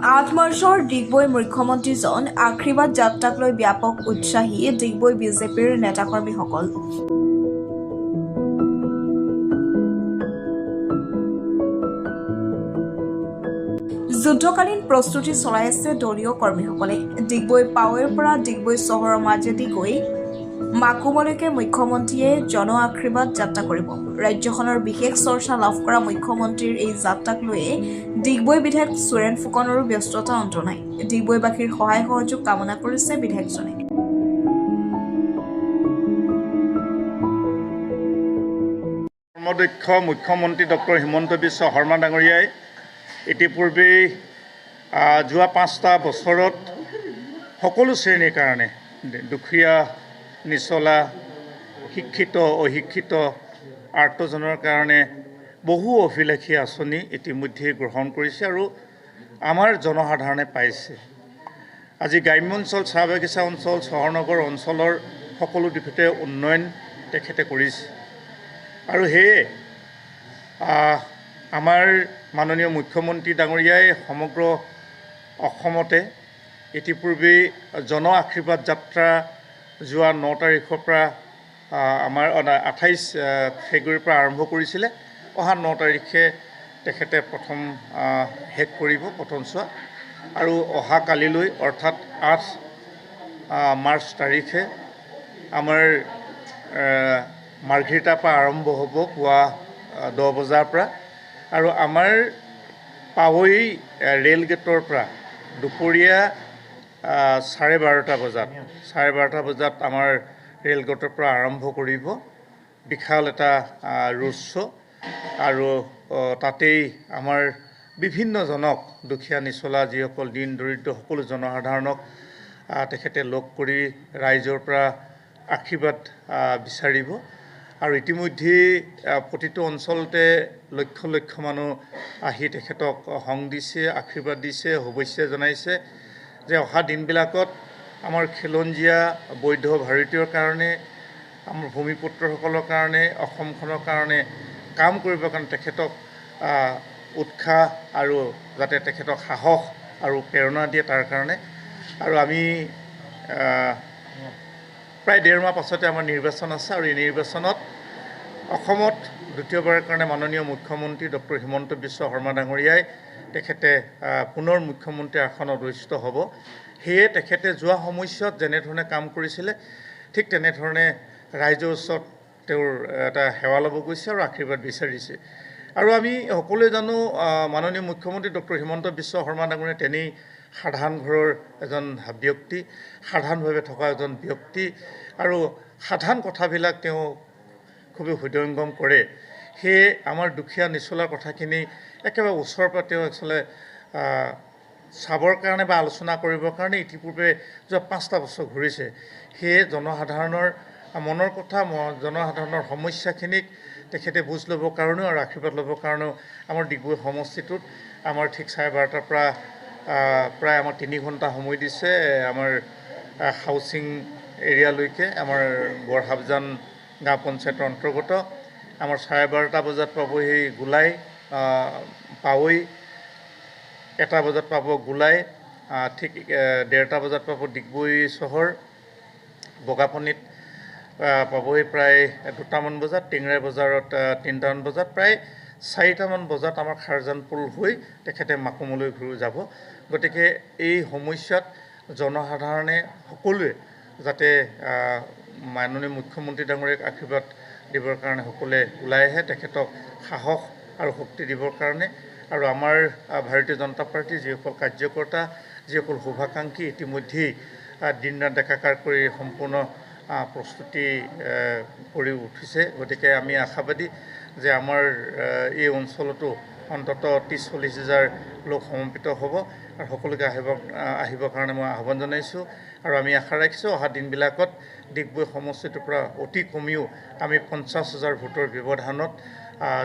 8 মাৰ্চৰ ডিগবৈ মুখ্যমন্ত্ৰীজন আশীৰ্বাদ যাত্ৰাক লৈ ব্যাপক উৎসাহী ডিগবৈ বিজেপিৰ নেতাকৰ্মীসকল। যুদ্ধকালীন প্ৰস্তুতি চলাই আছে দলীয় কৰ্মীসকলে। ডিগবৈ পাৱৈৰ পৰা ডিগবৈ চহৰৰ মাজেদি গৈ মাকুমলৈকে মুখ্যমন্ত্ৰীয়ে জন আশীৰ্বাদ যাত্ৰা কৰিব। ৰাজ্যখনৰ বিশেষ চৰ্চা লাভ কৰা মুখ্যমন্ত্ৰীৰ এই যাত্ৰাক লৈয়ে ডিগবৈ বিধায়ক সুৰেণ ফুকনৰো ব্যস্ততা অন্ত নাই। ডিগবৈবাসীৰ সহায় সহযোগ কামনা কৰিছে বিধায়কজনে। কৰ্মদক্ষ মুখ্যমন্ত্ৰী ডক্টৰ হিমন্ত বিশ্ব শৰ্মা ডাঙৰীয়াই ইতিপূৰ্বেই যোৱা 5টা বছৰত সকলো শ্ৰেণীৰ কাৰণে দুখীয়া নিচলা শিক্ষিত অশিক্ষিত আৰ্তজনৰ কাৰণে বহু অভিলাষী আঁচনি ইতিমধ্যে গ্ৰহণ কৰিছে আৰু আমাৰ জনসাধাৰণে পাইছে। আজি গ্ৰাম্য অঞ্চল চাহ বাগিচা অঞ্চল চহৰ নগৰ অঞ্চলৰ সকলো দিশতে উন্নয়ন তেখেতে কৰিছে আৰু সেয়ে আমাৰ মাননীয় মুখ্যমন্ত্ৰী ডাঙৰীয়াই সমগ্ৰ অসমতে ইতিপূৰ্বেই জন আশীৰ্বাদ যাত্ৰা যোৱা 9 তাৰিখৰ পৰা আমাৰ 28 ফেব্ৰুৱাৰীৰ পৰা আৰম্ভ কৰিছিলে। অহা 9 তাৰিখে তেখেতে প্ৰথম শেষ কৰিব প্ৰথমছোৱা আৰু অহা কালিলৈ অৰ্থাৎ 8 মাৰ্চ তাৰিখে আমাৰ মাৰ্ঘেৰিটাৰ পৰা আৰম্ভ হ'ব পুৱা 10 বজাৰ পৰা আৰু আমাৰ পাৱৈ ৰেল গেটৰ পৰা দুপৰীয়া 12:30 বজাত আমাৰ ৰেল গেটৰ পৰা আৰম্ভ কৰিব বিশাল এটা ৰোড শ্ব' আৰু তাতেই আমাৰ বিভিন্নজনক দুখীয়া নিচলা যিসকল দিন দৰিদ্ৰ সকলো জনসাধাৰণক তেখেতে লগ কৰি ৰাইজৰ পৰা আশীৰ্বাদ বিচাৰিব আৰু ইতিমধ্যে প্ৰতিটো অঞ্চলতে লক্ষ লক্ষ মানুহ আহি তেখেতক সং দিছে, আশীৰ্বাদ দিছে, শুভেচ্ছা জনাইছে যে অহা দিনবিলাকত আমাৰ খিলঞ্জীয়া বৈধ ভাৰতীয়ৰ কাৰণে আমাৰ ভূমিপুত্ৰসকলৰ কাৰণে অসমখনৰ কাৰণে কাম কৰিবৰ কাৰণে তেখেতক উৎসাহ আৰু যাতে তেখেতক সাহস আৰু প্ৰেৰণা দিয়ে তাৰ কাৰণে আৰু আমি প্ৰায় 1.5 মাহ পাছতে আমাৰ নিৰ্বাচন আছে আৰু এই নিৰ্বাচনত অসমত দ্বিতীয়বাৰৰ কাৰণে মাননীয় মুখ্যমন্ত্ৰী ডক্টৰ হিমন্ত বিশ্ব শৰ্মা ডাঙৰীয়াই তেখেতে পুনৰ মুখ্যমন্ত্ৰী আসনত অধিষ্ঠিত হ'ব। সেয়ে তেখেতে যোৱা সময়ছোৱাত যেনেধৰণে কাম কৰিছিলে ঠিক তেনেধৰণে ৰাইজৰ ওচৰত তেওঁৰ এটা সেৱা ল'ব গৈছে আৰু আশীৰ্বাদ বিচাৰিছে আৰু আমি সকলোৱে জানো মাননীয় মুখ্যমন্ত্ৰী ডক্টৰ হিমন্ত বিশ্ব শৰ্মা ডাঙৰীয়া তেনেই সাধাৰণ ঘৰৰ এজন ব্যক্তি, সাধাৰণভাৱে থকা এজন ব্যক্তি আৰু সাধাৰণ কথাবিলাক তেওঁ খুবেই হৃদয়ংগম কৰে। সেয়ে আমাৰ দুখীয়া নিচলাৰ কথাখিনি একেবাৰে ওচৰৰ পৰা তেওঁ আচলতে চাবৰ কাৰণে বা আলোচনা কৰিবৰ কাৰণে ইতিপূৰ্বে যোৱা 5টা বছৰ ঘূৰিছে। সেয়ে জনসাধাৰণৰ মনৰ কথা জনসাধাৰণৰ সমস্যাখিনিক তেখেতে বুজ ল'বৰ কাৰণেও আৰু আশীৰ্বাদ ল'বৰ কাৰণেও আমাৰ ডিগবৈ সমষ্টিটোত আমাৰ ঠিক 12:30 পৰা প্ৰায় আমাৰ 3 ঘণ্টা সময় দিছে আমাৰ হাউচিং এৰিয়ালৈকে আমাৰ বৰহাবজান গাঁও পঞ্চায়তৰ অন্তৰ্গত আমাৰ 12:30 বজাত পাবহি গোলাই পাৱৈ, 1টা বজাত পাব গোলাই, ঠিক 1:30 বজাত পাব ডিগবৈ চহৰ, বগাপনিত পাবহি প্ৰায় 2টামান বজাত, টেঙৰাই বজাৰত 3টামান বজাত, প্ৰায় 4টামান বজাত আমাৰ খাৰজানপুল হৈ তেখেতে মাকুমলৈ ঘূৰি যাব। গতিকে এই সময়ছোৱাত জনসাধাৰণে সকলোৱে যাতে মাননীয় মুখ্যমন্ত্ৰী ডাঙৰীয়াক আশীৰ্বাদ দিবৰ কাৰণে সকলোৱে ওলাই আহে, তেখেতক সাহস আৰু শক্তি দিবৰ কাৰণে আৰু আমাৰ ভাৰতীয় জনতা পাৰ্টীৰ যিসকল কাৰ্যকৰ্তা যিসকল শুভাকাংক্ষী ইতিমধ্যেই দিন ৰাত একাকাৰ কৰি সম্পূৰ্ণ প্ৰস্তুতি কৰি উঠিছে। গতিকে আমি আশাবাদী যে আমাৰ এই অঞ্চলতো অন্ততঃ 30-40 হাজাৰ লোক সমবেত হ'ব আৰু সকলোকে আহিবৰ কাৰণে মই আহ্বান জনাইছোঁ আৰু আমি আশা ৰাখিছোঁ অহা দিনবিলাকত ডিগবৈ সমষ্টিটোৰ পৰা অতি কমেও আমি 50,000 ভোটৰ ব্যৱধানত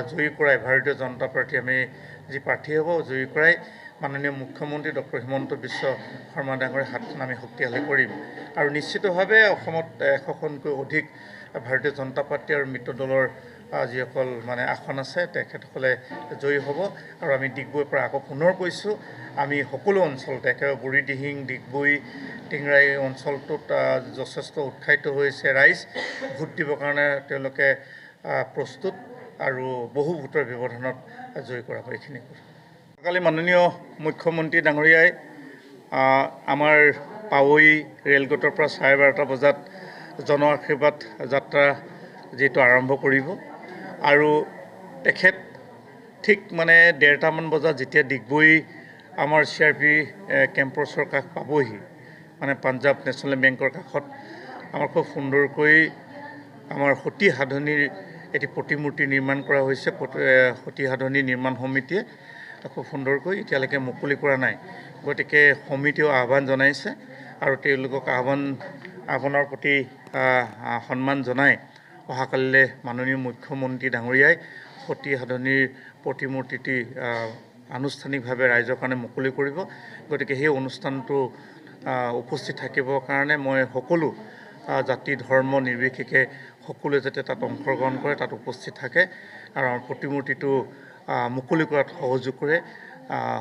জয়ী কৰাই ভাৰতীয় জনতা পাৰ্টী আমি যি প্ৰাৰ্থী হ'ব জয়ী কৰাই মাননীয় মুখ্যমন্ত্ৰী ডক্টৰ হিমন্ত বিশ্ব শৰ্মা ডাঙৰীয়াৰ হাতখন আমি শক্তিশালী কৰিম আৰু নিশ্চিতভাৱে অসমত 100খনকৈ অধিক ভাৰতীয় জনতা পাৰ্টী আৰু মিত্ৰ দলৰ যিসকল মানে আসন আছে তেখেতসকলে জয়ী হ'ব আৰু আমি ডিগবৈৰ পৰা আকৌ পুনৰ কৈছোঁ আমি সকলো অঞ্চলতে একেবাৰে বুঢ়ীদিহিং ডিগবৈ টিংৰাই অঞ্চলটোত যথেষ্ট উৎসাহিত হৈছে ৰাইজ ভোট দিবৰ কাৰণে তেওঁলোকে প্ৰস্তুত আৰু বহু ভোটৰ ব্যৱধানত জয়ী কৰা হয় এইখিনি কালি মাননীয় মুখ্যমন্ত্ৰী ডাঙৰীয়াই আমাৰ পাৱৈ ৰেলগেটৰ পৰা 12:30 বজাত জন আশীৰ্বাদ যাত্ৰা যিটো আৰম্ভ কৰিব আৰু তেখেত ঠিক মানে 1:30মান বজাত যেতিয়া ডিগবৈ আমাৰ CRP কেম্পৰ কাষ পাবহি মানে পাঞ্জাৱ নেশ্যনেল বেংকৰ কাষত আমাৰ খুব সুন্দৰকৈ আমাৰ সতী সাধনীৰ এটি প্ৰতিমূৰ্তি নিৰ্মাণ কৰা হৈছে সতী সাধনী নিৰ্মাণ সমিতিয়ে খুব সুন্দৰকৈ এতিয়ালৈকে মুকলি কৰা নাই গতিকে সমিতিও আহ্বান জনাইছে আৰু তেওঁলোকক আহ্বানৰ প্ৰতি সন্মান জনাই অহাকালিলৈ মাননীয় মুখ্যমন্ত্ৰী ডাঙৰীয়াই সতী সাধনীৰ প্ৰতিমূৰ্তিটি আনুষ্ঠানিকভাৱে ৰাইজৰ কাৰণে মুকলি কৰিব গতিকে সেই অনুষ্ঠানটো উপস্থিত থাকিবৰ কাৰণে মই সকলো জাতি ধৰ্ম নিৰ্বিশেষে সকলোৱে যাতে তাত অংশগ্ৰহণ কৰে তাত উপস্থিত থাকে আৰু প্ৰতিমূৰ্তিটো মুকলি কৰাত সহযোগ কৰে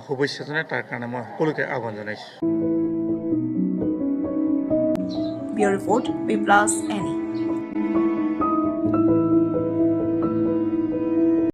শুভেচ্ছা জনাই তাৰ কাৰণে মই সকলোকে আহ্বান জনাইছোঁ ব্যুৰ ৰিপৰ্ট B+N